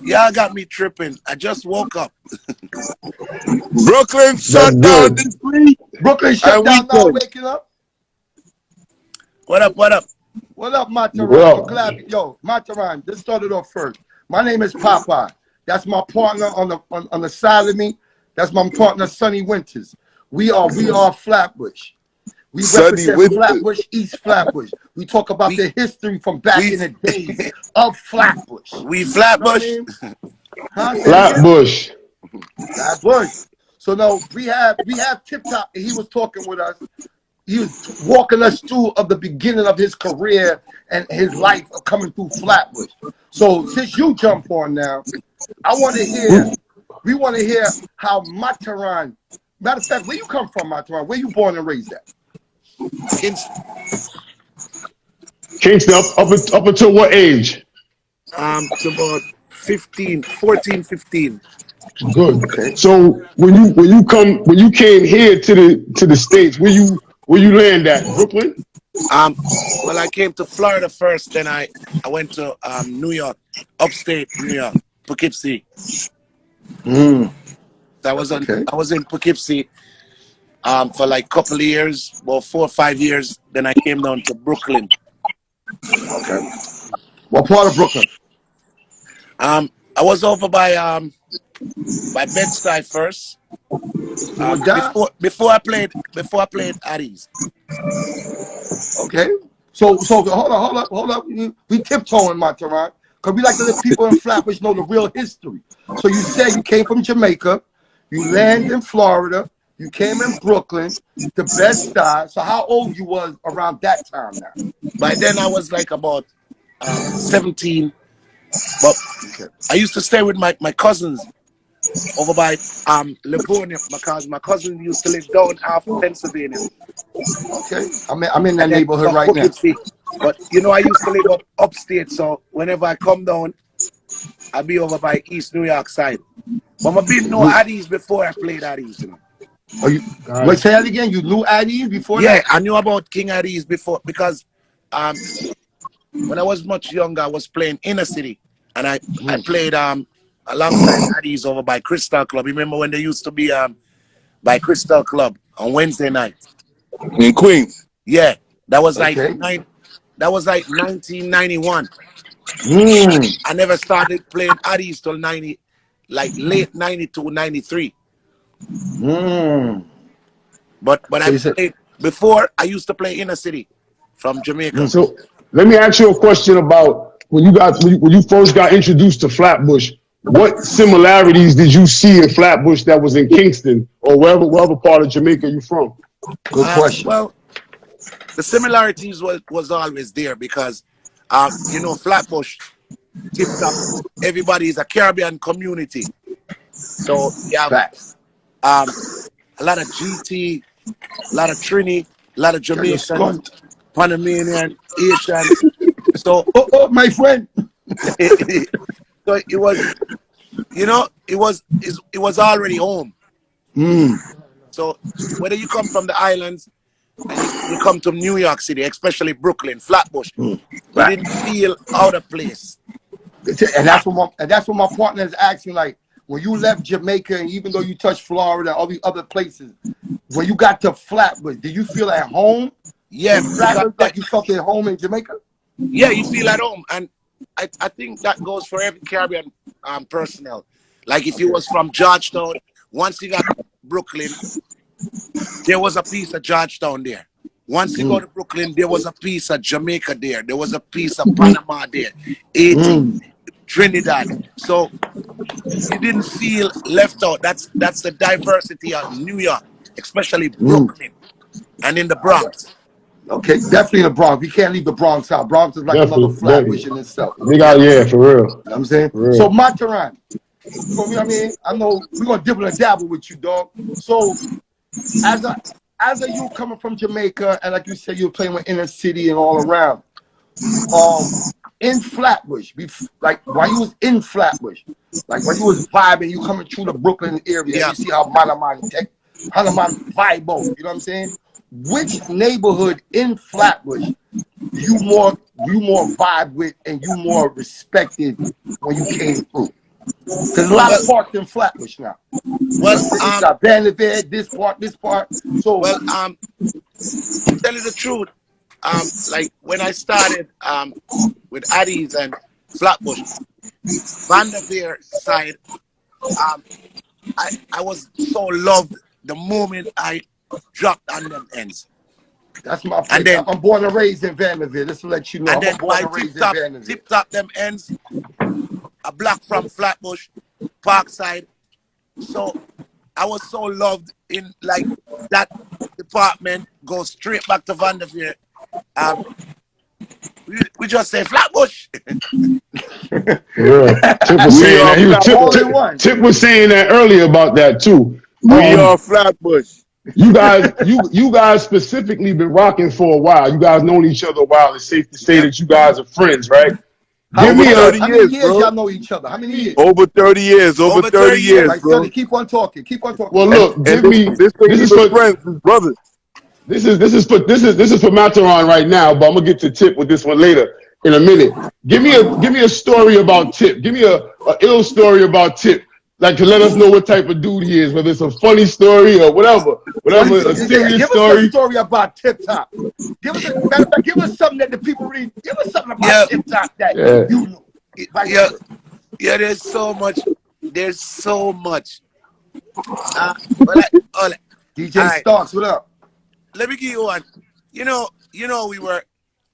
Y'all got me tripping. I just woke up. Brooklyn shut down this week. Brooklyn shut down now, waking up. What up, what up? What up, Matterhorn? I'm glad. Yo, Matterhorn, this started off first. My name is Popeye. That's my partner on the side of me. That's my partner, Sonny Winters. We are FLATBUSH. We represent FLATBUSH, East FLATBUSH. We talk about the history from back in the days of FLATBUSH. We FLATBUSH. You know what I mean? FLATBUSH. FLATBUSH. So now we have TipTop, and he was talking with us. He was walking us through of the beginning of his career and his life of coming through FLATBUSH. So since you jump on now, we want to hear how Matterhorn. Matter of fact, where you come from, Matterhorn? Where you born and raised at? Kingston, up until what age? To about 14, 15. Good. Okay. So when you came here to the States, where you land at? Brooklyn? Well, I came to Florida first, then I went to New York, upstate New York, Poughkeepsie. I was in Poughkeepsie for like a couple of years, about 4 or 5 years. Then I came down to Brooklyn. Okay. What part of Brooklyn? I was over by Bed-Stuy first. Before I played Addies. Okay. So hold up. We tiptoeing, Matterhorn, because we like to let people in FLATBUSH know the real history. So you said you came from Jamaica, you landed in Florida, you came in Brooklyn, to Bed-Stuy. So how old you was around that time now? By then I was like about 17. But I used to stay with my cousins over by Livonia, because my cousin used to live down half Pennsylvania. Okay, I'm in that neighborhood right now. But you know, I used to live upstate, so whenever I come down, I'll be over by East New York side. But I've been no Addies before I played Addies, you know. Wait, say that again. You knew Addies before? Yeah, I knew about King Addies before, because when I was much younger, I was playing inner city, and I played alongside Addies over by Crystal Club. Remember when they used to be by Crystal Club on Wednesday night in Queens? Yeah, that was like 1991. I never started playing Addies till late 92, 93. But I played before. I used to play inner city from Jamaica. So let me ask you a question about when you first got introduced to FLATBUSH. What similarities did you see in FLATBUSH that was in Kingston or wherever part of Jamaica you from? Good question. Well, the similarities was always there, because you know, FLATBUSH, TipTop, everybody is a Caribbean community. So you have a lot of GT, a lot of Trini, a lot of Jamaican, Panamanian, Asian. So my friend. So it was, you know, it was already home. So whether you come from the islands and you come to New York City, especially Brooklyn, FLATBUSH, you didn't feel out of place. And that's what my partner is asking. Like, when you left Jamaica, and even though you touched Florida, all these other places, when you got to FLATBUSH, did you feel at home? Yeah, like you felt at home in Jamaica. Yeah, you feel at home, and I think that goes for every Caribbean personnel. Like if you was from Georgetown, once you got Brooklyn, there was a piece of Georgetown there. Once you go to Brooklyn, there was a piece of Jamaica there. There was a piece of Panama there. Trinidad. So you didn't feel left out. That's the diversity of New York, especially Brooklyn and in the Bronx. Okay, definitely the Bronx. We can't leave the Bronx out. Bronx is like another FLATBUSH in itself. Yeah, for real. You know what I'm saying? So Matterhorn, I mean, I know we're gonna dibble and dabble with you, dog. So as a you coming from Jamaica, and like you said, you're playing with inner city and all around. In FLATBUSH, like while you was in FLATBUSH, like when you was vibing, you coming through the Brooklyn area, you see how Panama vibe, you know what I'm saying? Which neighborhood in FLATBUSH you more vibe with and you more respected when you came through? There's a lot of parks in Flatbush now. Well, you got Vanderbilt, this part. So, well, tell you the truth, like when I started with Addies and Flatbush, Vanderveer side, I was so loved the moment I dropped on them ends. That's my place. And then, I'm born and raised in Vanderbilt. Just to let you know, and I'm then born my and raised in Vanderbilt. tip top them ends, a block from Flatbush, Parkside. So I was so loved in like that department. Go straight back to Vanderveer. We just say Flatbush. Yeah. Tip was saying that earlier about that too. We are Flatbush. You guys specifically been rocking for a while. You guys known each other a while. It's safe to say that you guys are friends, right? How many years y'all know each other? How many years? Over 30 years. Over 30 years, right, bro. Sonny, keep on talking. Keep on talking. Well, look, this is for friends, brothers. This is for Matterhorn right now, but I'm gonna get to Tip with this one later in a minute. Give me a story about Tip. Give me a ill story about Tip. Like to let us know what type of dude he is, whether it's a funny story or whatever, a serious story. Give us a story about TipTop. Give us something that the people read. Give us something about TipTop that you know. Yeah, there's so much. There's so much. DJ Starks, what up? Let me give you one. You know,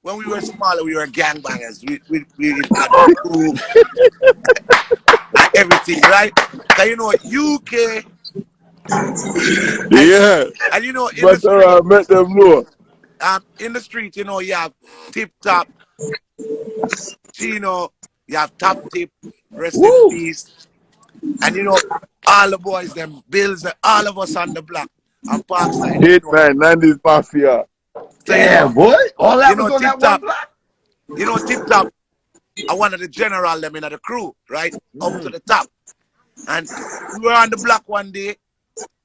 when we were smaller, we were gangbangers. We had a crew and everything, right? So you know, UK. And you know, in the street, met them Lord. In the street, you know, you have TipTop, Chino, you have Top Tip, rest in peace. And you know, all the boys, them Bills, all of us on the block on Parkside. Hitman, 90s Mafia. Damn, boy. All that was on that one block. You know, TipTop, I wanted the general them in the crew, right? Up to the top. And we were on the block one day.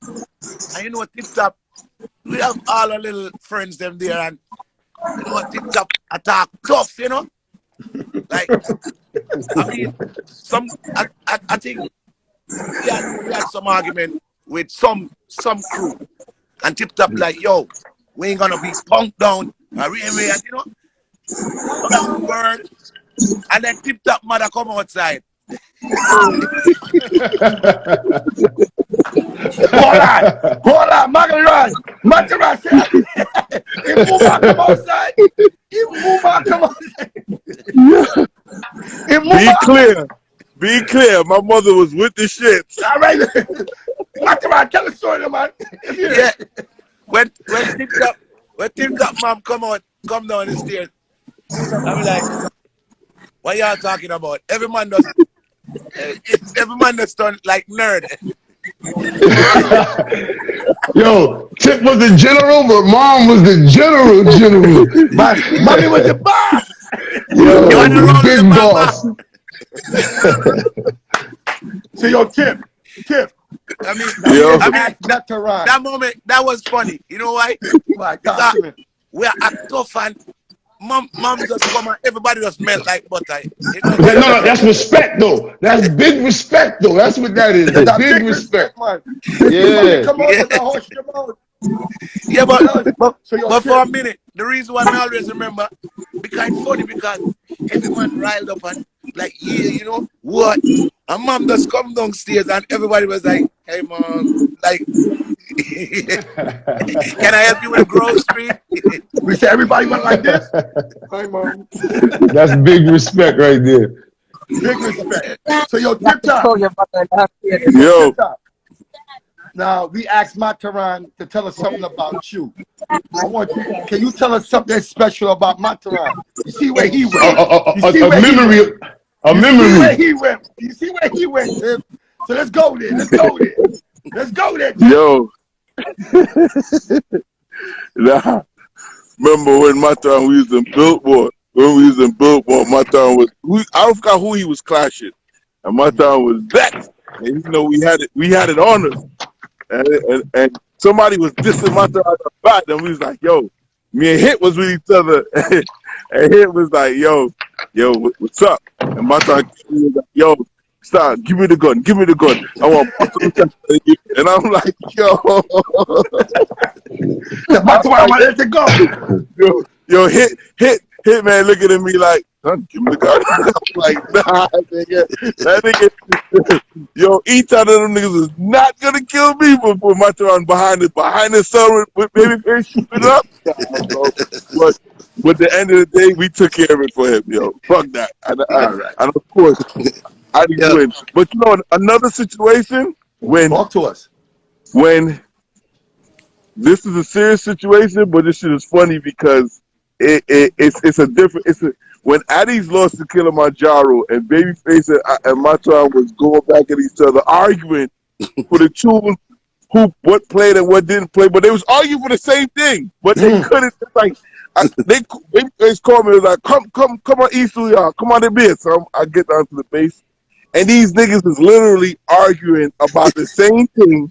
And you know, TipTop, we have all our little friends them there. And you know, TipTop attack tough, you know? Like, I mean, I think we had some argument with some crew. And TipTop like, yo, we ain't gonna be punked down. You know? So that's the word. And then TipTop mother come outside. Hold on, Matterhorn said, if Muma come outside, Be clear, my mother was with the shit. All right, Matterhorn, tell the story, man. Yeah, when TipTop mom come down the stairs, I'm like, what y'all talking about? Every man does turn like nerd. Yo, Tip was the general, but Mom was the general. Mommy was the boss. Yo, the big boss. So yo, Tip. I mean, Matterhorn. that moment, that was funny. You know why? We are tough and mom just come and everybody just melt like butter. No, that's respect though. That's big respect though. That's what that is. That's big respect, man. Yeah. Come on, the horse, come on. Yeah, but for a minute, the reason why I always remember, because it's funny because everyone riled up and like, yeah, you know what? And mom just come downstairs and everybody was like, hey mom, like, can I help you with a grocery? We said everybody went like this. Hi mom. That's big respect right there. Big respect. So yo, TipTop. Yo. Now we asked Matterhorn to tell us something about you. Can you tell us something special about Matterhorn? You see where he went. A memory. You see where he went, Tim. So let's go there. Tim. Yo. Nah. Remember when Matterhorn we was in Billboard? Matterhorn was I forgot who he was clashing. And Matterhorn was vexed. And you know we had it on us. And somebody was dissing Matterhorn about and we was like, yo, me and Hit was with each other. And Hit was like, yo, what's up? And Matterhorn was like, yo, stop, give me the gun, give me the gun. I want to bust the chest of you. And I'm like, yo. That's why I want to let it go. Yo, hit man looking at me like, son, give me the gun. I'm like, nah, nigga. That nigga, yo, each one of them niggas is not gonna kill me, but put my turn behind the sun with babyface shooting up. But at the end of the day, we took care of it for him, yo. Fuck that. And of course, I didn't win. But you know, another situation Talk to us. When this is a serious situation, but this shit is funny because when Addies lost to Kilimanjaro and Babyface and Matterhorn was going back at each other, arguing for the tune, what played and what didn't play, but they was arguing for the same thing, but they couldn't. Like Babyface called me, like, come on, East y'all, come on the bit. So I get down to the base, and these niggas is literally arguing about the same thing,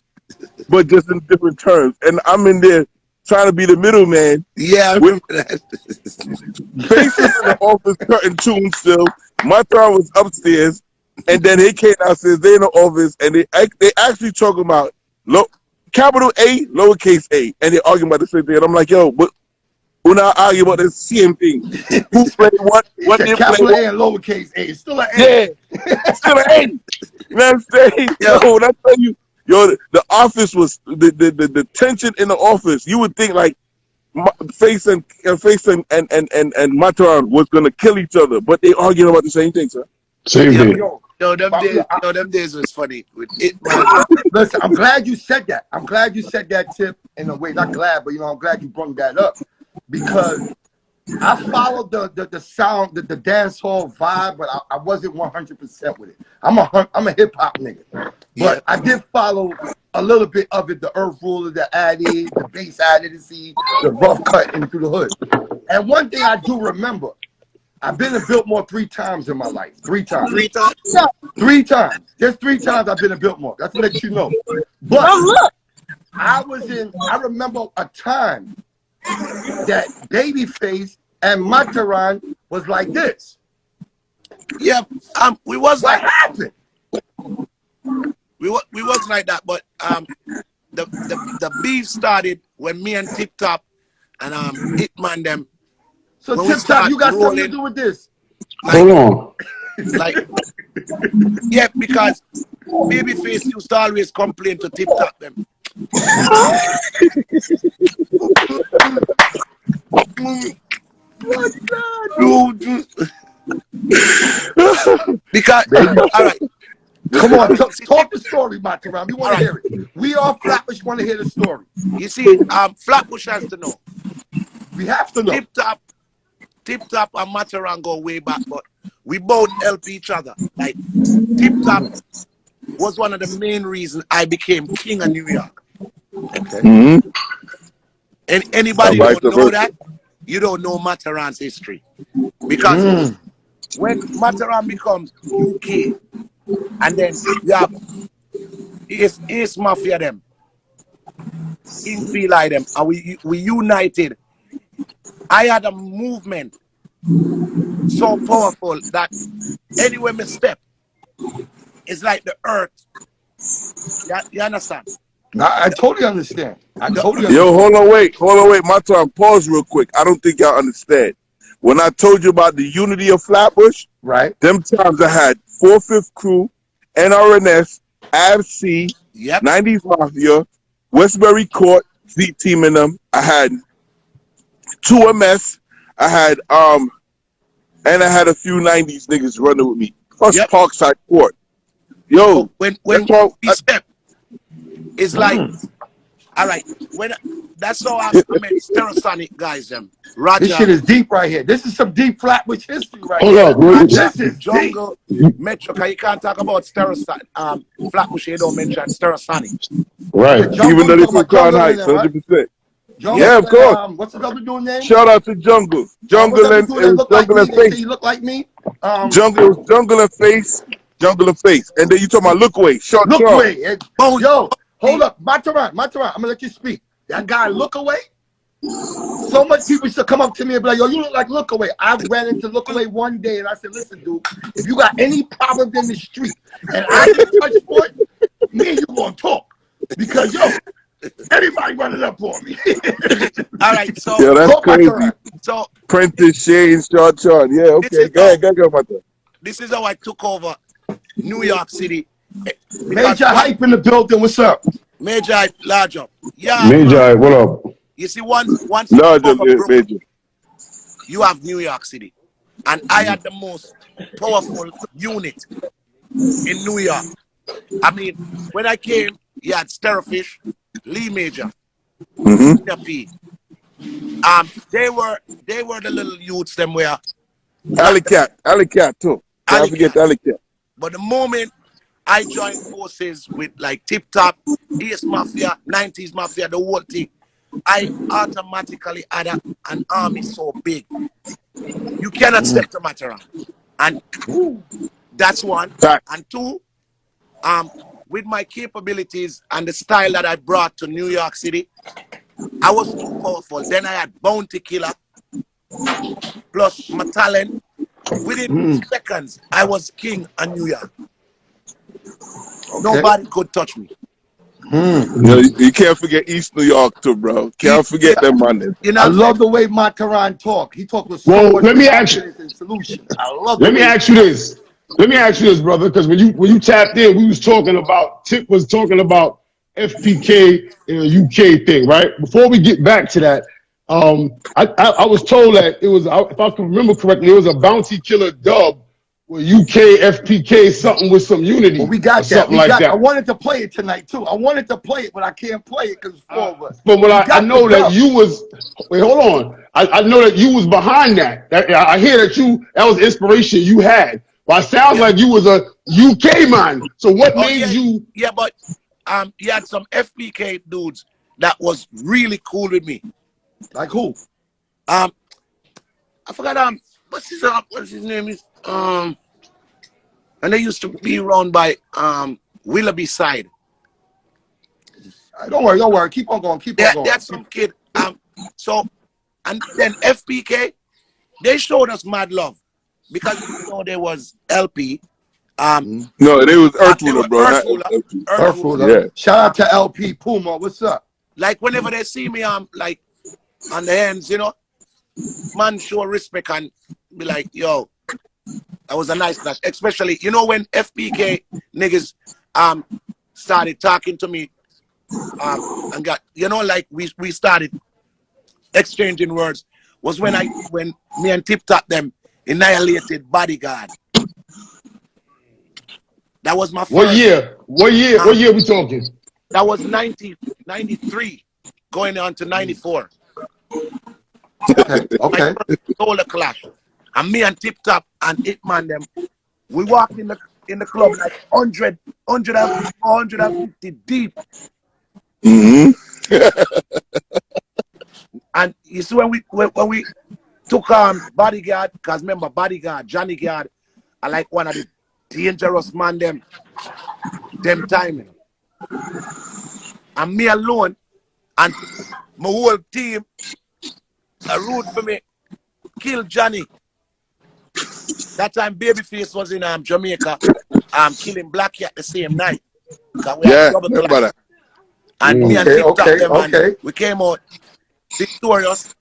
but just in different terms, and I'm in there trying to be the middleman. Yeah, I remember that. Faces in the office cutting tunes still. Matterhorn was upstairs, and then they came downstairs. They in the office, and they actually talking about capital A, lowercase a, and they arguing about the same thing. And I'm like, yo, but we're not arguing about the same thing. Who played what? What did capital play? A and lowercase a. It's still an A. Yeah, still an A. You know what I'm saying? Yo, when I tell you. Yo, the office was the tension in the office. You would think like Face and Matterhorn was gonna kill each other, but they arguing about the same thing, sir. Same thing. Yo, them days was funny. Listen, I'm glad you said that. I'm glad you said that, Tip, in a way. Not glad, but I'm glad you brought that up because I followed the sound, the dance hall vibe, but I wasn't 100% with it. I'm a hip hop nigga, but I did follow a little bit of it. The Earth Ruler, the Addies, the bass Addies, the rough cut into the hood. And one thing I do remember, I've been to Biltmore 3 times in my life. 3 times. 3 times? 3 times. Just 3 times I've been to Biltmore. That's to let you know. But I remember a time that Babyface and Matterhorn was like this. Yeah, we was What like happened? we was like that, but the beef started when me and TipTop and Hitman them. So TipTop, you got something to do with this? Hold on. Like, yeah, because Babyface used to always complain to TipTop them. Because all right, come on, talk the story, Matterhorn. We want to hear it. We all Flatbush want to hear the story. You see, Flatbush has to know. We have to know. TipTop and Matterhorn go way back, but we both help each other. Like TipTop was one of the main reasons I became king of New York. Okay. And anybody who don't know that, you don't know Matterhorn's history. Because when Matterhorn becomes UK, and then you have East Mafia them, Infili them, and we united. I had a movement so powerful that anywhere me step, it's like the earth. You understand? I totally understand. Yo, hold on, wait. Matterhorn, pause real quick. I don't think y'all understand. When I told you about the unity of Flatbush, right? Them times I had 4/5 Crew, NRNS, ABC, 90s Mafia, Westbury Court, Z Team in them. I had 2MS. I had and I had a few 90s niggas running with me. Plus Parkside Court. Yo, when we step, it's like, all right, that's how I met Stereosonic guys them. Roger. This shit is deep right here. This is some deep Flatbush history right here. Hold up, this is Jungle, Metro, because you can't talk about Stereosonic, Flatbush, you don't mention Stereosonic. Right. Even though they from Crown Heights, 100%. Yeah, of course. What's the other dude's name? Shout out to Jungle. Jungle and Face. You look like me? Jungle and Face. And then you talking about Look Away. Look Away. Yo, hold up. Matterhorn, I'm going to let you speak. That guy Look Away? So much people used to come up to me and be like, yo, you look like Lookaway. I ran into Lookaway one day and I said, listen, dude, if you got any problems in the street and I can touch for it, me and you gonna talk. Because, yo, everybody running up on me. All right, so. Yeah, that's crazy. So. Prentice, Shane, Short. Yeah, okay. Go ahead, Matterhorn. This is how I took over New York City. Major Hype in the building. What's up? Major Hype, large up. Yeah. Major Hype, what up? You see, once large up, Major. You have New York City. And I had the most powerful unit in New York. I mean, when I came, you had Starfish, Lee Major, P. They were the little youths them where Alley Cat too. Can't forget Alley Cat. But the moment I joined forces with like TipTop, East Mafia, 90s Mafia, the whole thing, I automatically had an army so big. You cannot step to Matterhorn. And that's one. And two, with my capabilities and the style that I brought to New York City, I was too powerful. Then I had Bounty Killer, plus my talent. Within seconds, I was king of New York. Okay. Nobody could touch me. You can't forget East New York too, bro. Can't forget them man. You know, I love the way Matterhorn talk. He talked with so much let me ask you. Solution. I love. Let me ask you this. Let me ask you this, brother, because when you tapped in, we was talking about Tip was talking about FPK and a UK thing, right? Before we get back to that, I was told that it was, if I can remember correctly, it was a Bounty Killer dub with UK FPK something with some unity. Well, we got that. That. I wanted to play it tonight too. I wanted to play it, but I can't play it because it's 4 of us. But when I know that you was, wait, hold on. I know that you was behind that. I hear that that was inspiration you had. But it sounds like you was a UK man. So what made you? Yeah, but you had some FPK dudes that was really cool with me. Like who? I forgot what's his name is and they used to be around by Willoughby side. Don't worry. Keep on going. That's some kid. So and then FPK, they showed us mad love because there was LP. No, they was Earthruler, bro. Earthruler. Yeah. Shout out to LP Puma. What's up? Like whenever they see me, like on the hands, man show respect and be like, yo, that was a nice clash. Especially, when FPK niggas started talking to me and got, like we started exchanging words was when me and TipTop them annihilated Bodyguard. That was my first. What year we talking? That was 93 going on to 94. Okay. Solar clash. And me and TipTop and Hitman them, we walked in the club like 150 deep. And you see when we took Bodyguard, because remember Bodyguard, Johnny Guard, I like one of the dangerous man them timing. And me alone and my whole team root for me kill Johnny. That time Babyface was in Jamaica killing Blackie at the same night. Remember that. And me and TipTop we came out victorious.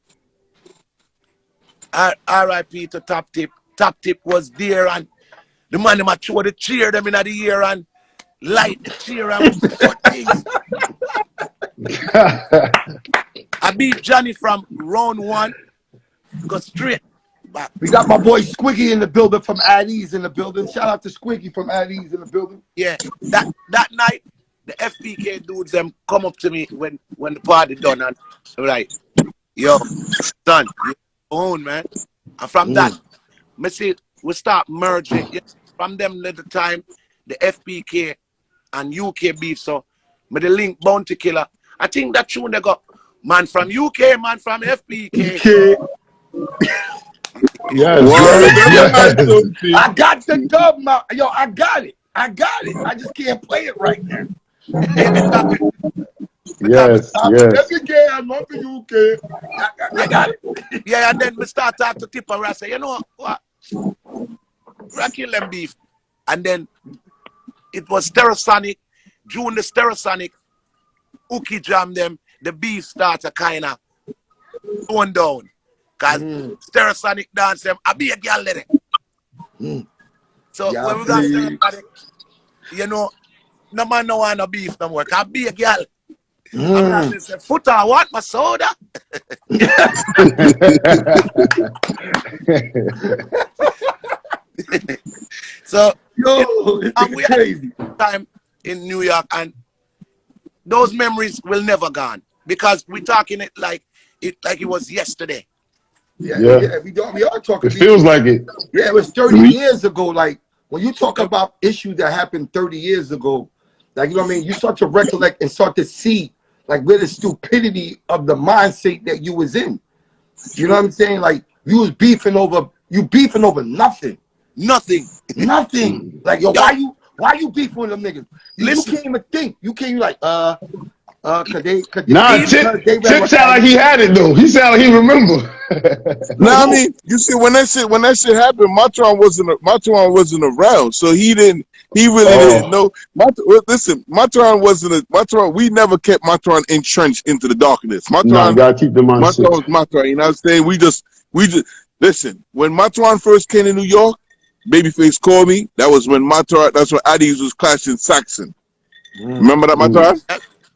R.I.P. to Top Tip. Top Tip was there and the man them throw the cheer them in the ear and light the cheer and things. I beat Johnny from round 1, go straight back. We got my boy Squiggy in the building from Addies in the building. Shout out to Squiggy from Addies in the building. Yeah, that night the FPK dudes them come up to me when the party done and like, yo, son, you own man. And from that, we start merging. From them little time, the FPK and UK beef. So, with the link Bounty Killer. I think that tune they got man from UK, man from FPK. Yes. I got the dub, man. Yo, I got it. I just can't play it right now. Yes, yes. Every day I'm not the UK. I got it. Yeah, and then we start talking to Tip and I say, you know what? I kill them beef. And then it was Stereosonic. During the Stereosonic, Uki jam them, the beef started kind of going down. Because Stereosonic dance them, I be a girl let it. So Yeah, when we got Stereosonic, you know, no man no want no beef no more. Cause be a girl. I'm not say, foot I want my soda. So it's crazy. Time in New York, and those memories will never gone because we're talking it like it was yesterday. Yeah. We are talking. It feels like it. Yeah, it was 30 years ago. Like when you talk about issues that happened 30 years ago, like you know what I mean, you start to recollect and start to see like where the stupidity of the mindset that you was in. You know what I'm saying? Like you was beefing over nothing. Nothing. Like yo, why you beefing with them niggas? You can't even think. You can't like cause they Tip sound like he had it though. He sound like he remember. No, I mean, you see, when that shit happened, Matterhorn wasn't around, so he really didn't know. Listen, Matterhorn. We never kept Matterhorn entrenched into the darkness. Matterhorn, gotta keep them on. Matterhorn was Matterhorn. You know what I'm saying? We just listen. When Matterhorn first came to New York, Babyface called me. That's when Addies was clashing Saxon. Remember that, Matterhorn?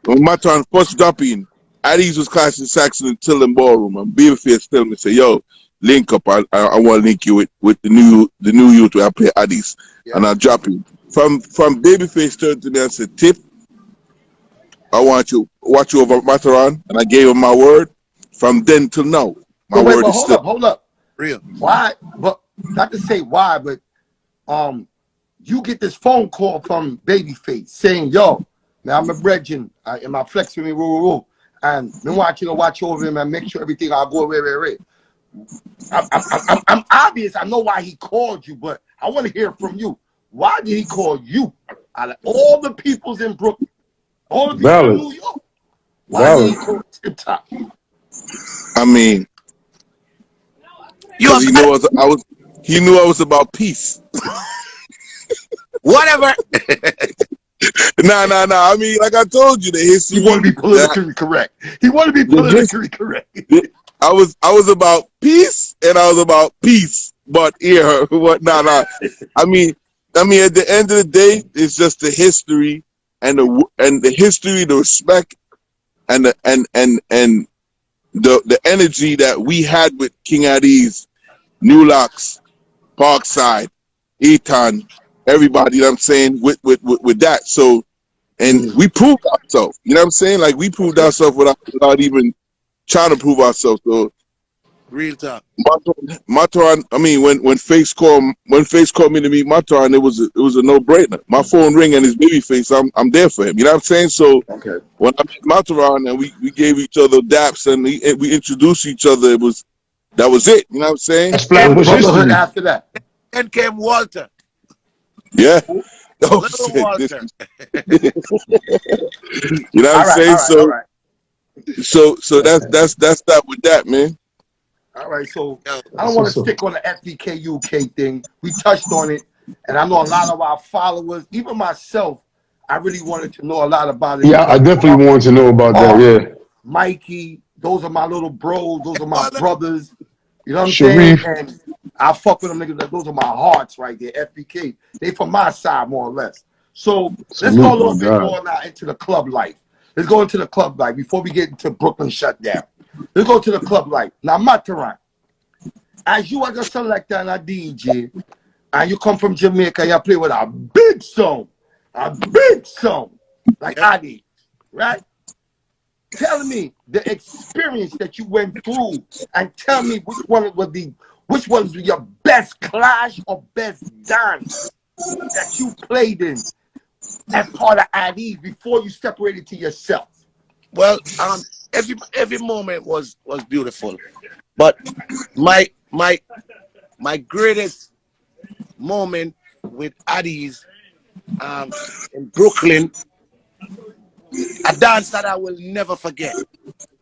When Matterhorn first jumped in, Addies was clashing Saxon in Tillen Ballroom, and Babyface tell me, say, yo, link up. I want to link you with the new youth where I play Addies. Yeah. And I drop you. From Babyface turned to me and said, Tip, I want you watch you over Matterhorn, and I gave him my word. From then till now, my word is still. Hold up. Real. Why? But not to say why, but you get this phone call from Babyface saying, yo, now I'm a brethren, and my flex with me, and me want you to watch over him and make sure everything I go right. I'm obvious. I know why he called you, but I want to hear from you. Why did he call you? Out of all the peoples in Brooklyn, all the people in New York, why did he call TipTop? I mean, because he knew I was about peace. Whatever. Nah. I mean, like I told you, the history. He want to be politically correct. He want to be politically correct. I was about peace, and I was about peace. But nah. I mean, at the end of the day, it's just the history and the history, the respect, and the energy that we had with King Addies, New Locks, Parkside, Eton, everybody. You know what I'm saying with that. So, and we proved ourselves. You know what I'm saying? Like we proved ourselves without even trying to prove ourselves. So, real talk. Matterhorn. I mean, when Face called me to meet Matterhorn, it was a no-brainer. My phone ring and his Babyface. I'm there for him. You know what I'm saying? So when I met Matterhorn and we gave each other daps and we introduced each other, that was it. You know what I'm saying? That's FLATBUSH history. After that, then came Walter. Yeah. Oh, shit. Walter. You know what I'm saying? So that's that with that, man. All right, so I don't want to stick on the FBK UK thing. We touched on it, and I know a lot of our followers, even myself, I really wanted to know a lot about it. Yeah, I definitely wanted to know about that, yeah. Mikey, those are my little bros. Those are my brothers. You know what I'm saying? And I fuck with them niggas. Those are my hearts right there, FBK. They from my side, more or less. So let's go a little bit more now into the club life. Let's go into the club life before we get into Brooklyn shutdown. Let's go to the club life. Now, Matterhorn, as you as a selector and a DJ, and you come from Jamaica, and you play with a big song, like Addies, right? Tell me the experience that you went through, and tell me which one was your best clash or best dance that you played in as part of Addies before you separated to yourself. Well, every moment was beautiful, but my greatest moment with Addies in Brooklyn a dance that I will never forget.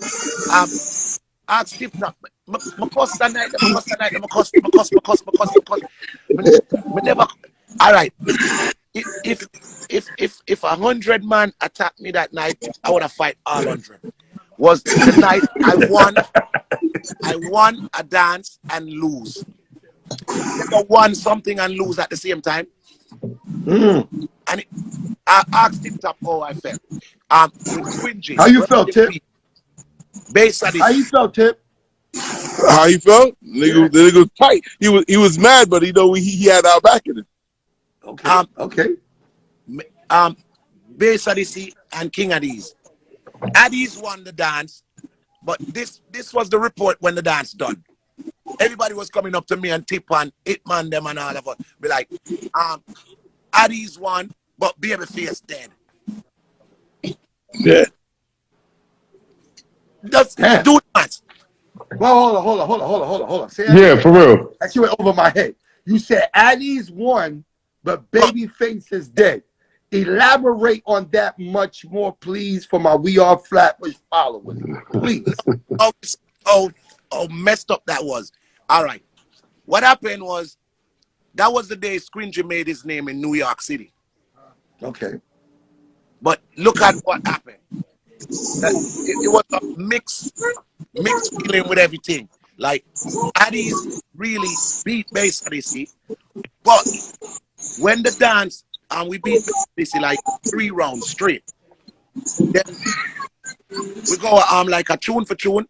Ask TipTop. My cost that night, my never. All right. If 100 man attacked me that night, I would have fight all 100. Was the night I won a dance and lose. Never won something and lose at the same time. And I asked TipTop how I felt. With Squingy. How you felt, Tip? Based on this. How you felt, Tip? How he felt? The nigga was tight. He was mad, but he had our back in it. Okay. Okay. Based on this and King Addies. Addies won the dance, but this was the report when the dance done. Everybody was coming up to me and Tip and Hitman them and all of us. Be like, Addies won, but Babyface dead. Yeah. Just do that. Well, hold on. Say yeah, for real. That shit went over my head. You said Addies won, but Babyface is dead. Elaborate on that much more, please, for my We Are Flatbush followers. Please. Oh, messed up that was. All right. What happened was, that was the day Squingy made his name in New York City. Okay. But look at what happened. It was a mixed feeling with everything. Like, Addies really beat Bass Odyssey, but when the dance, and we beat Odyssey like 3 rounds straight, then we go like a tune for tune.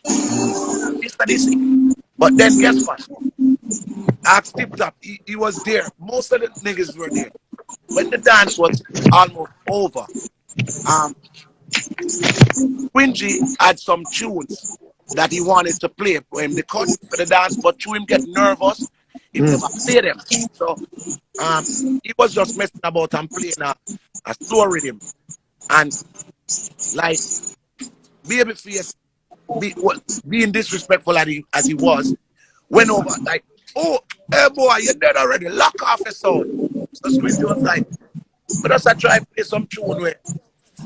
Bass Odyssey. But then guess what? Ask TipTop, he was there. Most of the niggas were there. When the dance was almost over, Squingy had some tunes that he wanted to play for him. They cut for the dance, but to him get nervous, he never play them. So he was just messing about and playing a slow rhythm. And like Babyface being disrespectful as he was, went over like, oh, hey boy, you're dead already. Lock off your sound. So Squingy was like, but us I try to play some tune with.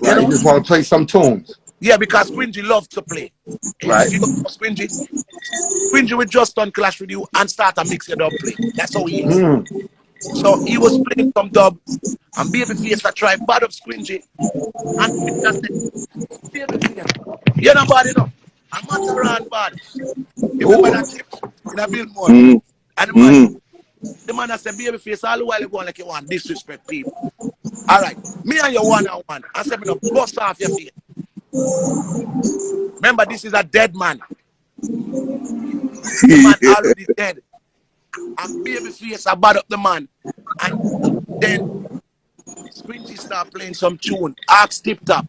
You know? Just want to play some tunes. Yeah, because Squingy loves to play. Right. If you look for Squingy will just on Clash with you and start a mix your dub play. That's how he is. So he was playing some dub, and Babyface I tried bad up Squingy. And just said, Babyface, you're not bad enough. I'm not around bad. You remember that tip in a Billboard? And the man said, Babyface, all the while you go like you want disrespect people. All right, me and you one-on-one. I said, me no bust off your feet. Remember, this is a dead man. The man already dead. And Babyface, I bad up the man. And then Squingy start playing some tune. Ask TipTop.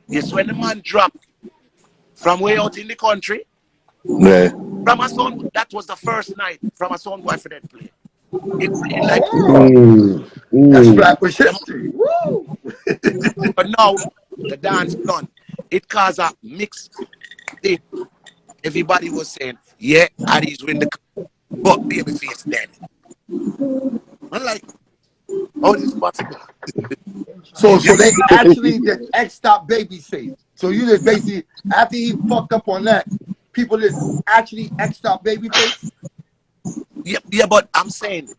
Yes, when the man dropped from way out in the country, from a song, that was the first night from a song boy for that play. It like that's Flatbush history. But now the dance done. It caused a mixed thing. Everybody was saying, yeah, Addies win the cup, but Babyface dead. I'm like, how is this possible? So they actually just X'd out Babyface. So you just basically, after he fucked up on that, people just actually X'd out Babyface? Yeah, but I'm saying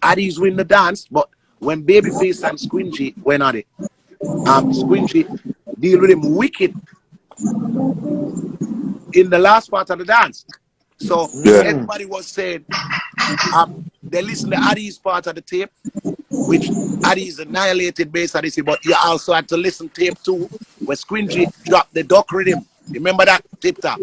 Addies win the dance, but when Babyface and Squingy went on it, Squingy deal with him wicked in the last part of the dance. So everybody was saying they listened to Addies part of the tape, which Addies annihilated Bass Odyssey, but you also had to listen to tape 2 where Squingy dropped the duck rhythm. Remember that TipTop?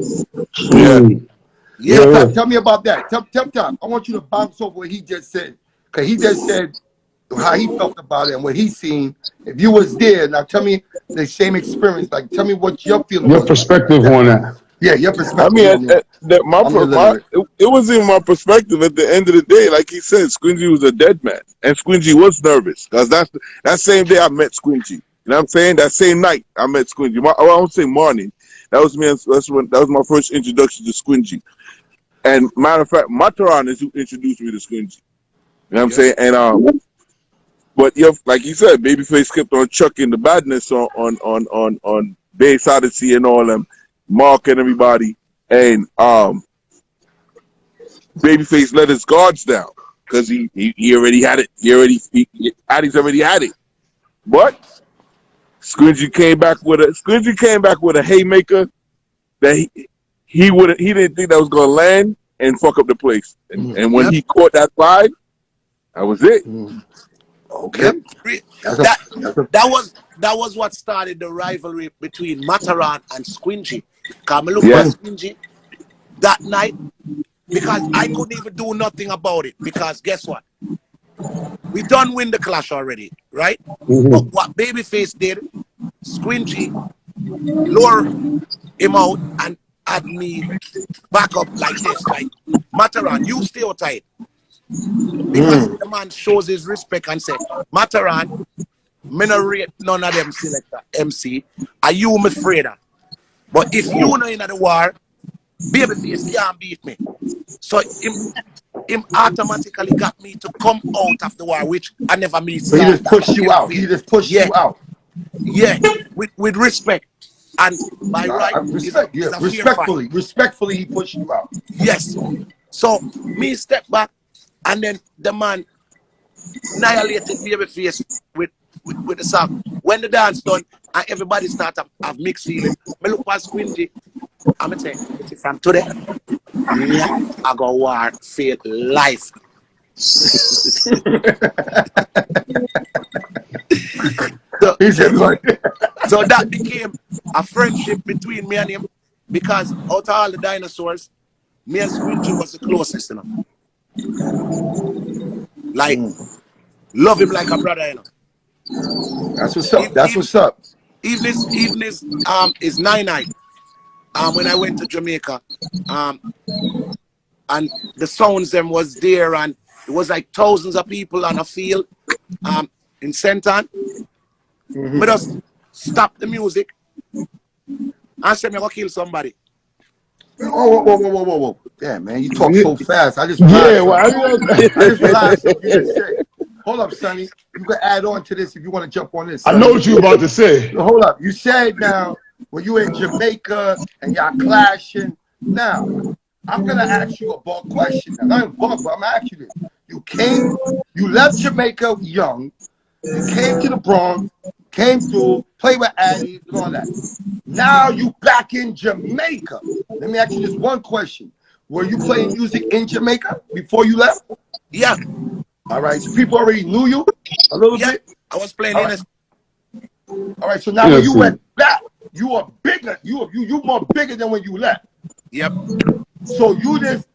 Yeah. Tell me about that. TipTop, I want you to bounce over what he just said. Because he just said how he felt about it and what he's seen. If you was there, now tell me the same experience. Like, tell me what your feeling was. Your perspective on that. Yeah, your perspective. I mean, it wasn't even my perspective. At the end of the day, like he said, Squingy was a dead man. And Squingy was nervous. Because that same day I met Squingy. You know what I'm saying? That same night I met Squingy. I won't say morning. That was my first introduction to Squingy. And matter of fact, Matterhorn is who introduced me to Squingy. You know what I'm saying? And But yeah, like you said, Babyface kept on chucking the badness on Bass Odyssey and all them, Mark and everybody, and Babyface let his guards down because he already had it. Addies already had it. But Squidgy came back with a haymaker that he didn't think that was gonna land and fuck up the place. And when he caught that vibe, that was it. Okay. That was what started the rivalry between Matterhorn and Squidgy. Come look at Squidgy that night, because I couldn't even do nothing about it, because guess what? We done win the clash already, right? But what Babyface did, Squidgy lured him out and had me back up like this, like, Matterhorn, you stay tight. Because the man shows his respect and say, Matterhorn, me no rate none of them selector MC. Are you me afraid of? But if you know in the war, Babyface can't beat me. So him automatically got me to come out of the war, which I never meet. So he just pushed you out. He just pushed you out. Yeah, with respect. And by right, respect, respectfully, he pushed you out. Yes. So me step back, and then the man annihilated Babyface with the song. When the dance done, and everybody start to have mixed feeling, me look at Squidgy, I'm say, from today, I go war faith life. So that became a friendship between me and him, because out of all the dinosaurs, me and Squidgy was the closest, you know. Like, love him like a brother, you know. That's what's up. That's what's up. Even his is 9-9. When I went to Jamaica, and the sounds them was there, and it was like thousands of people on a field in Senton. Me just stop the music and say me go kill somebody. Whoa. Damn, man, you talk so fast. I just realized something you just said. Hold up, Sonny. You can add on to this if you want to jump on this. Sonny. I know what you about to say. Hold up. You said now, when you in Jamaica and y'all clashing, now, I'm going to ask you a bug question. I'm not bug, but I'm going to ask you this. You left Jamaica young, you came to the Bronx, came through, played with Addies and all that. Now you back in Jamaica. Let me ask you this one question. Were you playing music in Jamaica before you left? Yeah. All right, so people already knew you a little bit? I was playing in All right, so now when you went back, you are bigger. You more bigger than when you left. Yep. So you this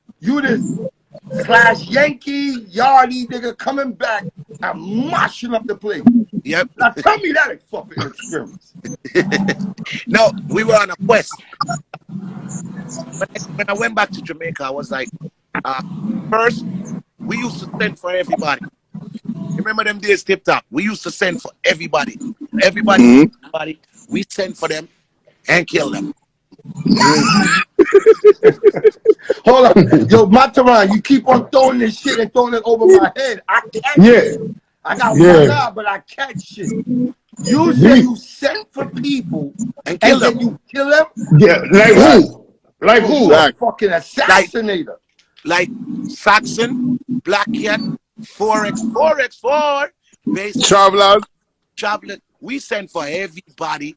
slash Yankee Yardie nigga coming back and mashing up the place. Yep. Now tell me that ain't fucking experience. No, we were on a quest. When I went back to Jamaica, I was like, first, we used to send for everybody. Remember them days, TipTop? We used to send for everybody. Everybody, we send for them and kill them. Hold on. Yo, Matterhorn, you keep on throwing this shit and throwing it over my head. I catch it. I got one eye, but I catch shit. You say you send for people and kill them. You kill them? Yeah, like who? Like who? Like fucking assassinator. Like Saxon, Black Cat, 4x4, Travelers. We send for everybody,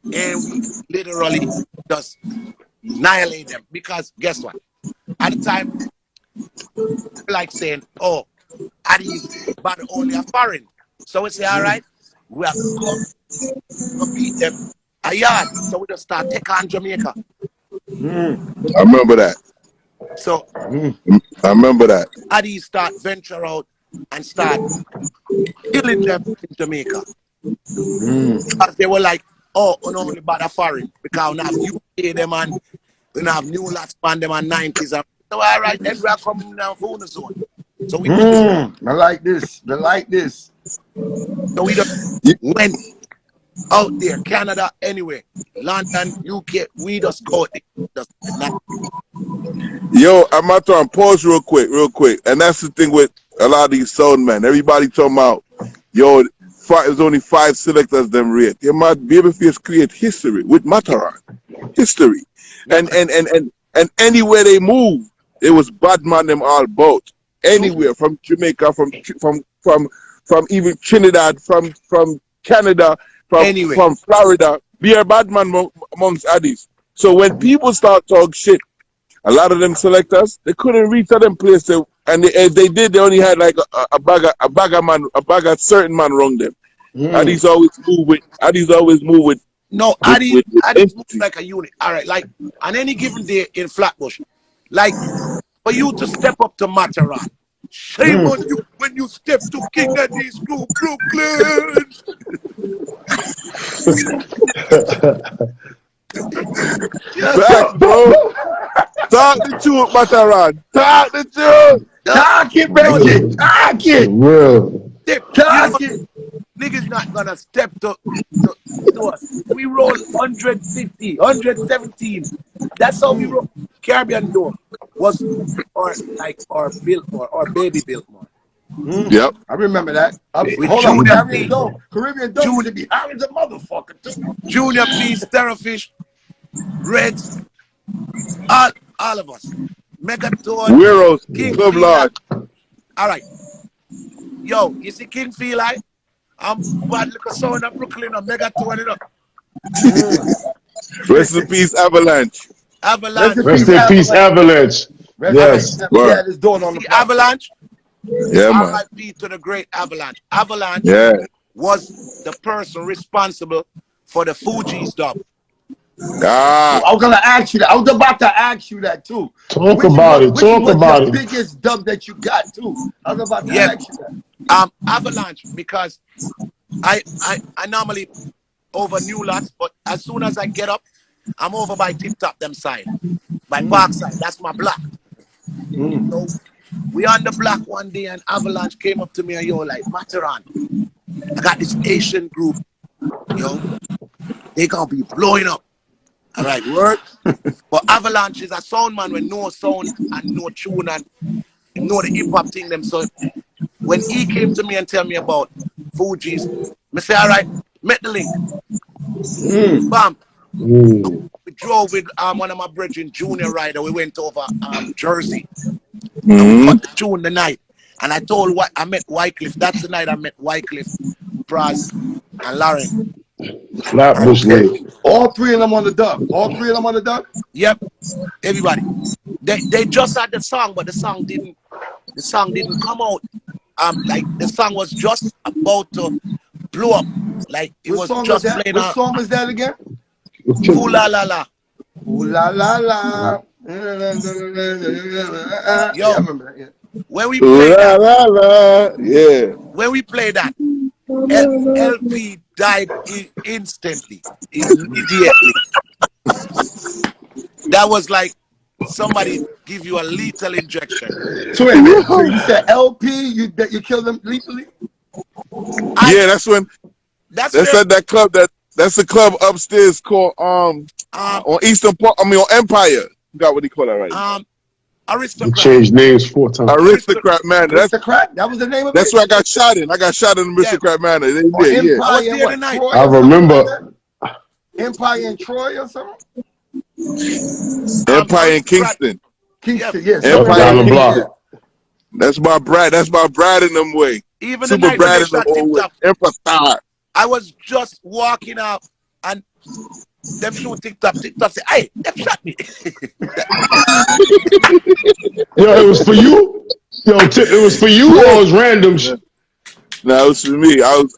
and we literally just annihilate them. Because guess what? At the time, like saying, "Oh, Addies, but only a foreign." So we say, "All right, we have to go beat them a yard." So we just start take on Jamaica. I remember that. So I remember that. Addies start venture out and start killing them in Jamaica. Because they were like, "Oh, we only bad a foreign because we have UK them and we have new last band them and 90s." So all right, then we are coming down for the zone. So we I like this. So we just went out there, Canada, anyway, London, UK, we just go there. Yo, I'm about to pause real quick. And that's the thing with a lot of these sound men. Everybody talking about yo, it was only 5 selectors them rate. You might Babyface create history with Matterhorn. History. And anywhere they move, it was bad man them all about. Anywhere from Jamaica, from even Trinidad, from Canada, from Florida, be a bad man amongst Addies. So when people start talking shit, a lot of them selectors, they couldn't reach to them places, and they did. They only had like a bag of certain man wrong them. Addies always move with. No, Addies move like a unit. All right, like on any given day in Flatbush, like for you to step up to Matterhorn, shame on you when you step to King Addies group, Brooklyn. Back, bro. Talk the truth, Matterhorn. Talk the truth. Talk it, baby. Talk it. Real. Talk it. Niggas not gonna step to us. We roll 150, 117. That's how we roll. Caribbean Door was or Baby Biltmore. Yep. I remember that. Hold on, Caribbean Door used to be high as a motherfucker too. Junior Peace, Terrorfish, Reds, all of us. Megaton, Weirdos, King Club Feel Lodge. All right. Yo, you see King Feel like? I'm bad little sound of Brooklyn or Megaton it up. Rest in peace, Avalanche. Avalanche. Rest in peace, Avalanche. Yes. Yeah, this door on the Avalanche. Yeah, man. RIP to the great Avalanche. Avalanche was the person responsible for the Fuji's dub. I was gonna ask you that. I was about to ask you that too. Talk about it. The biggest dub that you got too. I was about to ask you that. Avalanche, because I normally over New Lots, but as soon as I get up, I'm over by TipTop them side, by Park side. That's my block. So we on the block one day, and Avalanche came up to me and yo like, Matterhorn, I got this Asian group, yo, they gonna be blowing up. All right, word. But Avalanche is a sound man with no sound and no tune and know the hip hop thing them. So when he came to me and tell me about Fuji's, I say, all right, met the link. Bam. We drove with one of my brethren, Junior Rider. We went over Jersey. And we cut the tune the night. And I told I met Wycliffe. That's the night I met Wycliffe, Praz, and Lauren. Flatbush Lake. All three of them on the dub. All three of them on the dub? Yep. Everybody. They just had the song, but the song didn't come out. Like the song was just about to blow up. Like it was just playing. What song was that again? Ooh la la la. Ooh la la la. Yo, I remember that, when we play that, when we play that, LP died instantly, immediately. That was like somebody give you a lethal injection. So wait a minute. So you said LP, you killed them lethally? That's when that's at that club that's the club upstairs called on Eastern Park. I mean on Empire. Got what do you call that right? Aristocrat. They changed names 4 times. Aristocrat Manor. Aristocrat? That was the name of it? That's where I got shot in. I got shot in Aristocrat Manor. They did, I remember. Empire in Troy or something? Empire in Kingston. Kingston, yes. Empire down the block. That's my Brad. That's my Brad in them way. Even Super the night Brad when they in them way. shot Emperor Star. I was just walking out and them shoot TikTok say, hey, them shot me. Yo, it was for you? Yo, it was for you or it was random? No, it was for me. I was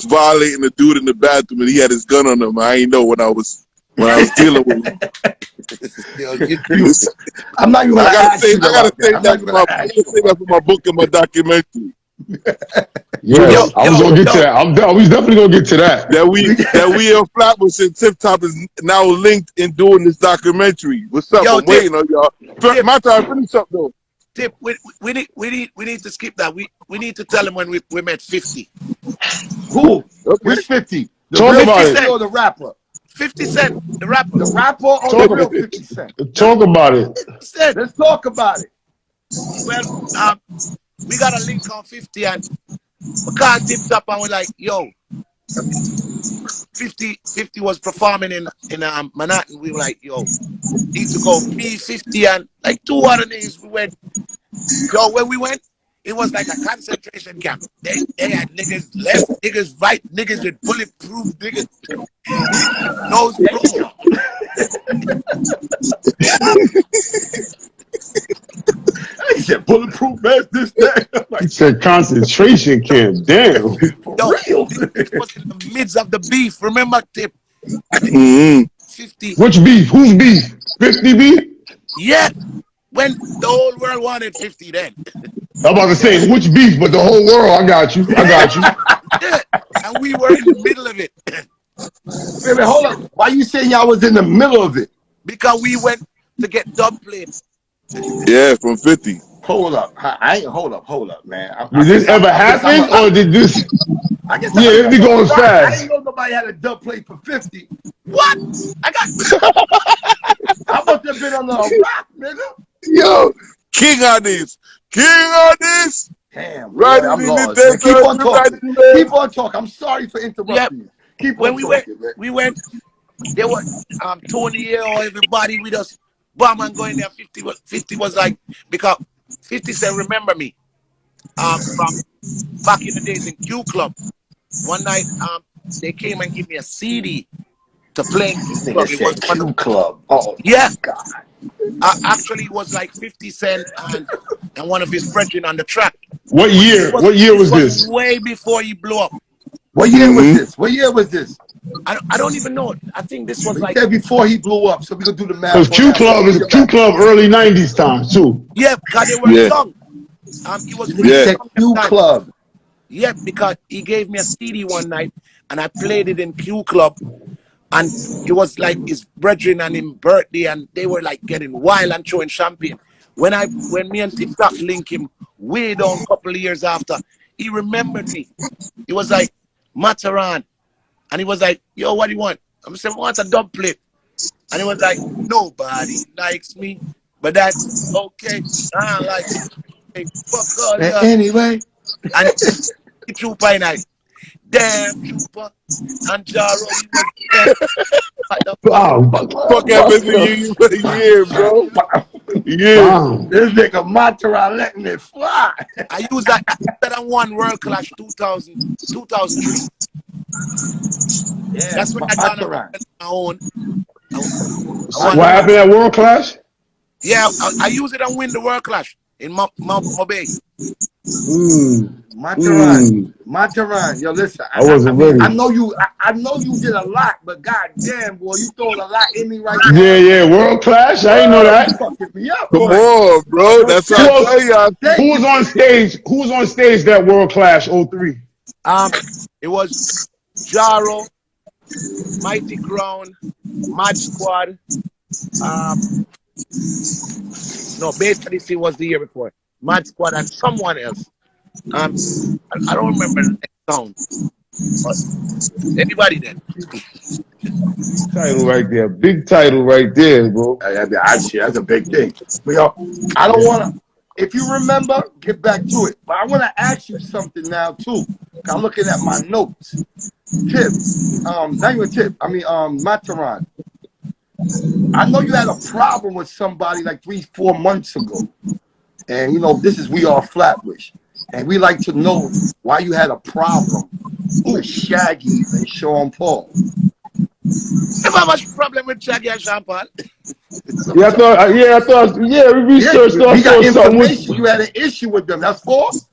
violating the dude in the bathroom and he had his gun on him. I ain't know when I was dealing with him. I'm not even gonna I gotta say that for my book and my documentary. Yeah, I was gonna get to that. I was definitely gonna get to that. That we in Flatbush and TipTop is now linked in doing this documentary. What's up? I'm waiting on y'all. My time, finish up though. Tip, we need to skip that. We need to tell him when we met 50. Who? Okay. Which 50? Talk about it. Or the rapper? 50 Cent, the rapper. The rapper or the real 50 Cent? Talk about it. Let's talk about it. Well, we got a link on 50 and we called TipTop and we're like, yo, 50 was performing in Manhattan. We were like, yo, need to go P50 and like 2 other days we went. Yo, when we went, it was like a concentration camp. They had niggas left, niggas right, niggas with bulletproof, niggas nose broke. He said bulletproof vest, this, that. He said concentration camp. Damn. Yo, this was in the midst of the beef. Remember, Tip? 50. Which beef? Who's beef? 50 beef? Yeah. When the whole world wanted 50 then. I'm about to say, which beef? But the whole world, I got you. Yeah. And we were in the middle of it. Wait, hold up. Why you saying y'all was in the middle of it? Because we went to get dub plates. Yeah, from 50. Hold up. I ain't hold up, man. Did this ever happen, or did this? I guess Yeah, it'd be going fast. I didn't know nobody had a dub plate for 50. What? I must have been on the rock, nigga. Yo, King Addies. King Addies. Damn, Right, I'm in lost. the Keep on talking. desert. Keep on talking. I'm sorry for interrupting you. Keep on talking, man. We went, there were Tony or everybody with us. Barman going there. 50 was like, because 50 said, remember me, from back in the days in Q Club. One night, they came and gave me a CD to play in Q Club. It was Q Club. Oh, yeah. God. Actually, it was like 50 Cent and one of his brethren on the track. What year? What year was this? Way before he blew up. What year was this? What year was this? I don't even know. I think this was like before he blew up. So we could do the math. Because Q Club early 90s time too. Yeah, because they were young. He was Q Club. Yeah, because he gave me a CD one night and I played it in Q Club. And it was like his brethren and his birthday, and they were like getting wild and throwing champagne. When me and TipTop link him way down a couple of years after, he remembered me. He was like, Matterhorn. And he was like, yo, what do you want? I'm saying, I want a dub plate. And he was like, nobody likes me, but that's okay. I don't like it. Hey, fuck all that. Anyway. And he threw by night. Damn, Trooper and Jaro, you was Wow. Fuck happened to you for a year, bro. Yeah. Wow. This nigga Matterhorn letting it fly. I used that one World Clash 2003. Yeah, that's when I got my own. What happened at World Clash? Yeah, I used it and win the World Clash in Mobay. Matterhorn, yo, listen. I wasn't ready. I know you did a lot, but goddamn, boy, you throwing a lot in me right now. Yeah, World Clash. I didn't know that. Fucking me up, Come on, bro. That's how I tell y'all. Who was on stage? Who was on stage that World Clash 03? It was Jaro, Mighty Crown, Mad Squad. No, basically, it was the year before. Mad Squad and someone else. I don't remember the next sound. But anybody then? Title right there. Big title right there, bro. Actually, that's a big thing. But yo, I don't want to, if you remember, get back to it. But I want to ask you something now, too. I'm looking at my notes. Tip, not even Tip, Matterhorn. I know you had a problem with somebody like 3-4 months ago. And, you know, this is We Are FLATBUSH. And we like to know why you had a problem with Shaggy and Sean Paul. Never have much problem with Shaggy and Sean Paul. I thought, we researched we got information. You had an issue with them. That's false?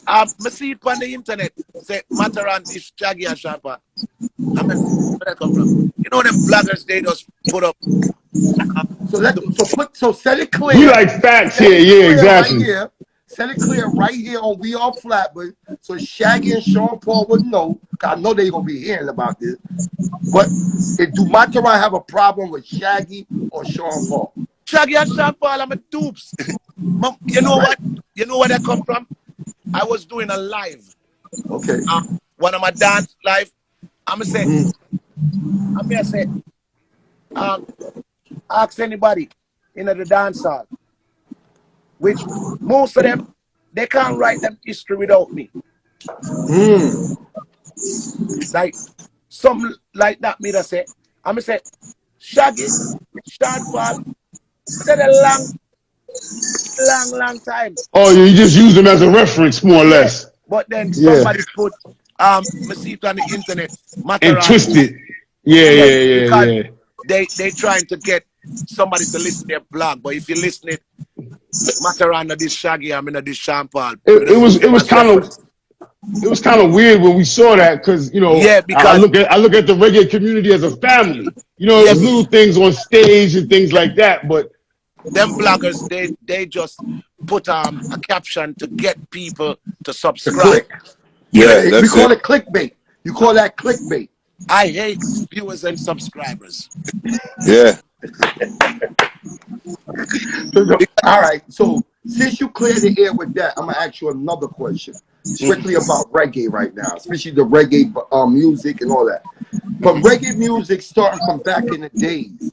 I see it on the internet. Say Matterhorn is Shaggy and Sean Paul. I mean, where that come from? You know them bloggers, they just put up. So set it clear. We like facts here, yeah, exactly. Right here. Set it clear right here on We Are FLATBUSH, so Shaggy and Sean Paul would know. Cause I know they're gonna be hearing about this. But do Matterhorn have a problem with Shaggy or Sean Paul? Shaggy and Sean Paul, I'm a dupes. You know what? You know where that come from? I was doing a live. Okay. One of my dance live. I'm gonna say, ask anybody in the dance hall. which most of them, they can't write them history without me. Like, something like that, me that say, I'm going to say, Shaggy, Sean Paul, said a long time. Oh, you just use them as a reference, more or less. But then somebody put me see it on the internet, Matterhorn, and twist it. Yeah. They trying to get somebody to listen to their blog, but if you listen it, Matterhorn of this Shaggy, I'm in this Sean Paul. It was kind of weird when we saw that because, you know, because I look at the reggae community as a family. You know, there's little things on stage and things like that, but them bloggers, they just put a caption to get people to subscribe. Yeah, we call it clickbait. You call that clickbait. I hate viewers and subscribers. Yeah. All right, so since you cleared the air with that, I'm gonna ask you another question, strictly about reggae right now, especially the reggae music and all that. But reggae music starting from back in the days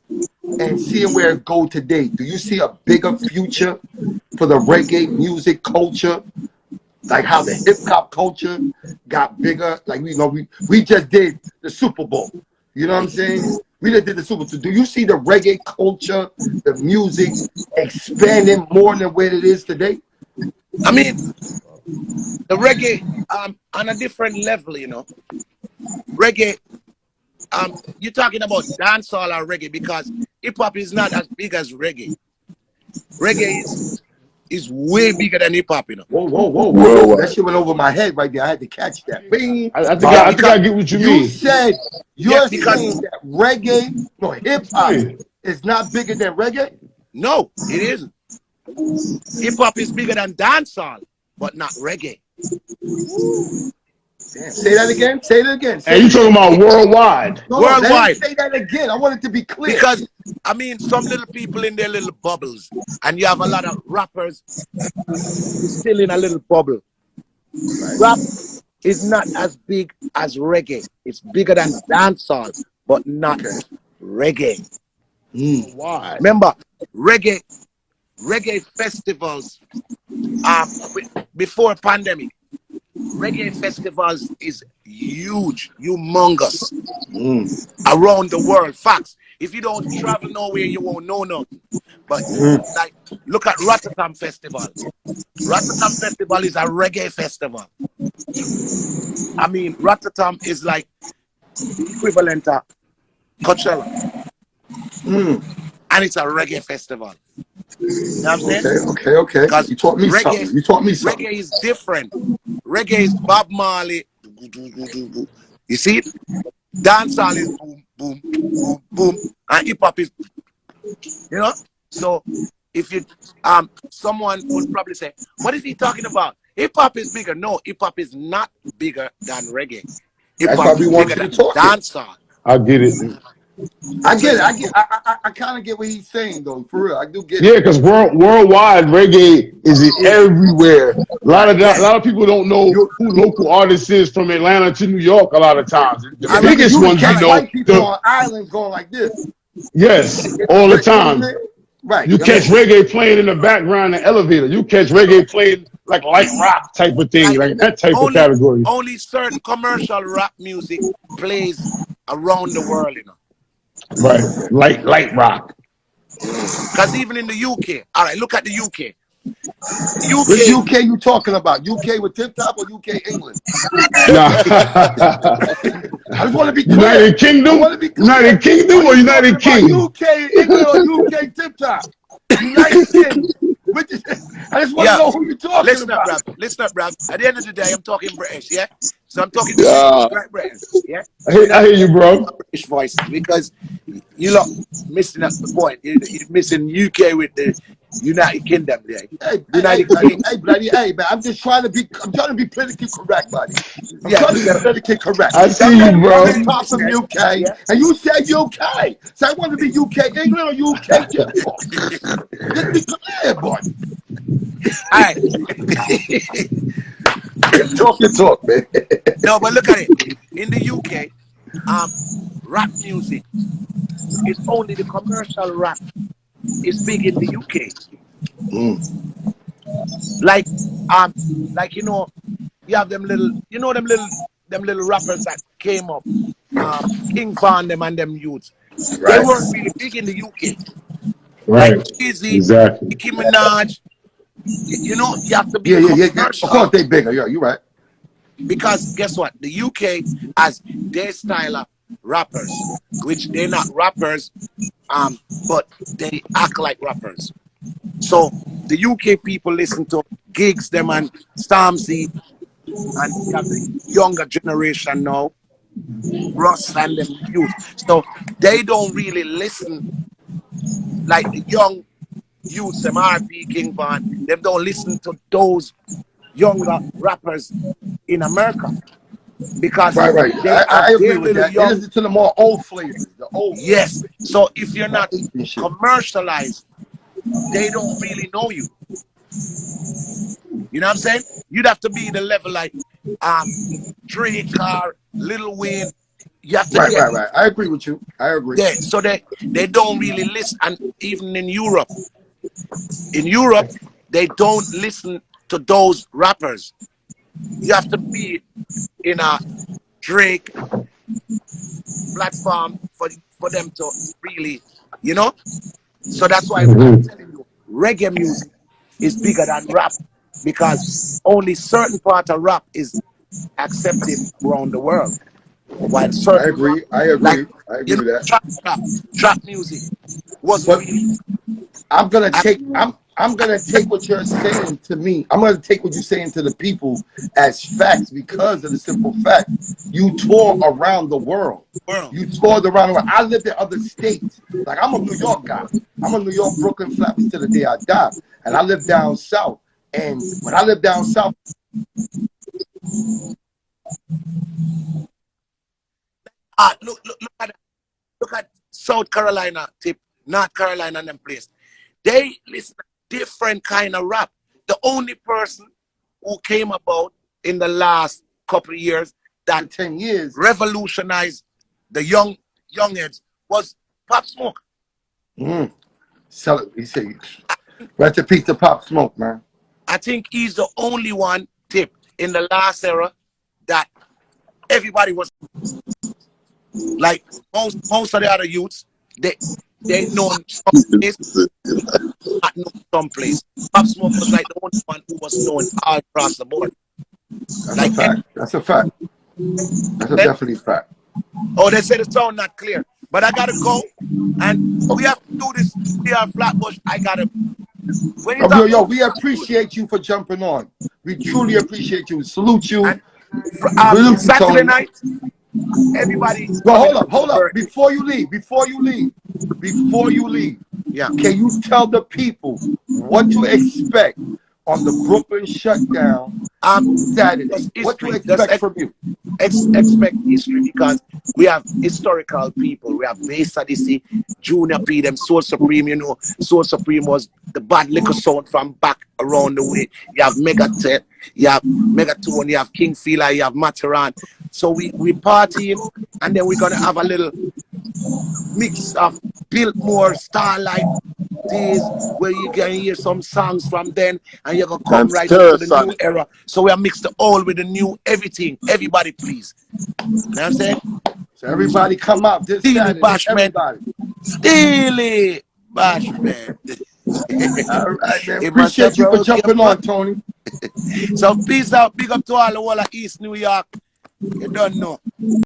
and seeing where it go today, do you see a bigger future for the reggae music culture? Like how the hip hop culture got bigger? Like, you know, we just did the Super Bowl. You know what I'm saying? We just did the Super Bowl. Do you see the reggae culture, the music expanding more than where it is today? I mean, the reggae on a different level, you know. Reggae, you're talking about dancehall or reggae, because hip hop is not as big as reggae. Reggae is way bigger than hip hop, you know. Whoa. That shit went over my head right there. I had to catch that. Bing. I think I get what you mean. You said you're saying that reggae, no, hip hop is not bigger than reggae? No, it isn't. Hip hop is bigger than dancehall, but not reggae. Damn. Say that again. Say it again. And you talking about worldwide? No, worldwide. Say that again. I want it to be clear. Because I mean, some little people in their little bubbles, and you have a lot of rappers still in a little bubble. Rap is not as big as reggae. It's bigger than dancehall, but not reggae. Why? Remember, reggae festivals before pandemic. Reggae festivals is huge, humongous around the world. Facts. If you don't travel nowhere, you won't know nothing. But like, look at Rotterdam Festival. Rotterdam Festival is a reggae festival. I mean, Rotterdam is like equivalent to Coachella. And it's a reggae festival. You know what I'm saying? Okay. You taught me something. Reggae is different. Reggae is Bob Marley. You see it? Dancehall is boom, boom, boom, boom. And hip hop is, you know? So if you someone would probably say, what is he talking about? Hip hop is bigger. No, hip hop is not bigger than reggae. Hip hop is bigger than dancehall. I get it. I get it. I kind of get what he's saying, though. For real, I do get it. Yeah, because worldwide reggae is everywhere. A lot of people don't know who local artists is from Atlanta to New York. A lot of times, the biggest ones you know. White people on islands going like this. Yes, all the time. Right. You catch reggae playing in the background in the elevator. You catch reggae playing like light rock type of thing, like that type of category. Only certain commercial rap music plays around the world, you know. Right, light rock. Because even in the UK, all right, look at the UK. Which UK you talking about? UK with TipTop or UK England? Nah. I just want to be clear. United Kingdom? United Kingdom or United Kingdom? UK England or UK TipTop? United Kingdom. I just want to know who you're talking about. Listen up, bruv. At the end of the day, I'm talking British, yeah? So I'm talking British, yeah? I hear you, bro. British voice, because you're not missing up the point. You're missing UK with the United Kingdom there. Hey, man, I'm trying to be politically correct, buddy. I'm trying to be politically correct. I see you, bro. I'm talking from UK, and you said UK. So I want to be UK England or UK Japan. Just be clear, boy. All right. Talk, man. No, but look at it. In the UK, rap music is only the commercial rap is big in the UK. Like you know, you have them little, you know, them little rappers that came up, King Von them and them youths. They weren't really big in the UK. Right. Like Easy, Exactly. Nicki Minaj. You know, you have to be Yeah. commercial. Of course they bigger. Yeah, you're right. Because guess what? The UK has their style of rappers, which they're not rappers, but they act like rappers. So the UK people listen to Gigs, them and Stormzy, and you have the younger generation now, Russ and them youth. So they don't really listen like the young youths, them RP, King Von. They don't listen to those younger rappers in America. Because Right. they are I agree with little that. young. They listen to the more old flavors. The old Yes. So if you're not commercialized, they don't really know you. You know what I'm saying? You'd have to be the level like Drake or Lil Wayne. You have to right. I agree with you. I agree. Yeah. So they don't really listen, and even in Europe, they don't listen to those rappers. You have to be in a Drake platform for them to really, you know. So that's why I'm telling you, reggae music is bigger than rap, because only certain part of rap is accepted around the world. While certain I agree. I agree. Like, I agree with that. Trap music wasn't really. I'm gonna take what you're saying to me. I'm gonna take what you're saying to the people as facts, because of the simple fact you tour around the world. You toured around the world. I lived in other states. Like, I'm a New York guy. I'm a New York, Brooklyn, Flatbush till the day I die. And I live down south. And when I lived down south, Look at South Carolina, North Carolina and them place. They listen to different kind of rap. The only person who came about in the last couple of years that 10 years revolutionized the young heads was Pop Smoke. Sell it. He said, right to piece of Pop Smoke, man. I think he's the only one, in the last era that everybody was like most of the other youths, they know someplace, not know someplace. Pop Smoke was like the only one who was known all across the board. That's a fact. That's a fact. That's a definitely fact. Oh, they say the sound not clear, but I gotta go, and we have to do this. We are Flatbush. I gotta. Yo, we appreciate you for jumping on. We truly appreciate you. Salute you. And, Saturday night, everybody. Well, hold up. Before you leave. Yeah. Can you tell the people what to expect on the Brooklyn shutdown Saturday? What to expect from you? Expect history, because we have historical people. We have Bass Odyssey, Junior P, them Soul Supreme. You know, Soul Supreme was the bad liquor sound from back around the way. You have Megatone, you have King Fila, you have Matterhorn. So we partying, and then we're gonna have a little mix of Biltmore, Starlight days, where you can hear some songs from then, and you're gonna come right into the new era. So we are mixed all with the new everything. Everybody, please. You know what I'm saying? So everybody come out this Saturday. Steely Bashman. All right, man. Appreciate you for jumping on, Tony. So peace out. Big up to all the whole of East New York. You don't know.